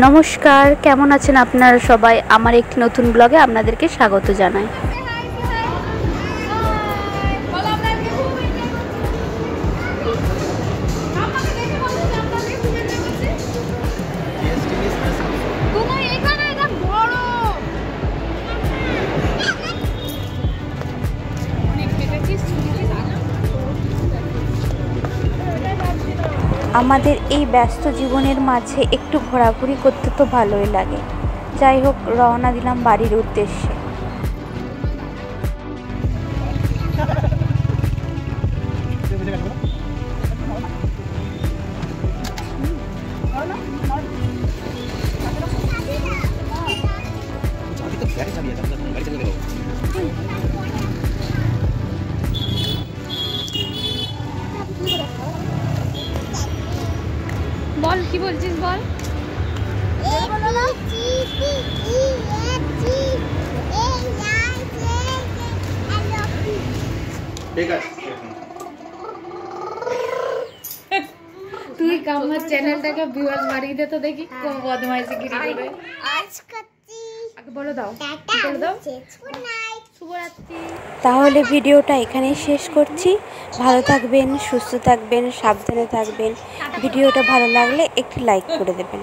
নমস্কার, কেমন আছেন আপনারা সবাই? আমার একটি নতুন ব্লগে আপনাদেরকে স্বাগত জানাই। আমাদের এই ব্যস্ত জীবনের মাঝে একটু ঘোরাঘুরি করতে তো ভালোই লাগে। যাই হোক, রওনা দিলাম বাড়ির উদ্দেশ্যে। বল, কি বলছিস বল। তুই আমার চ্যানেলটাকে ভিউয়ার্স বাড়িয়ে দে তো দেখি কোন বদমাইশি গিরি করে। আগে বলে দাও, বলে দাও শুভরাত্রি। তাহলে ভিডিওটা এখানেই শেষ করছি। ভালো থাকবেন, সুস্থ থাকবেন, সাবধানে থাকবেন। ভিডিওটা ভালো লাগলে একটি লাইক করে দেবেন।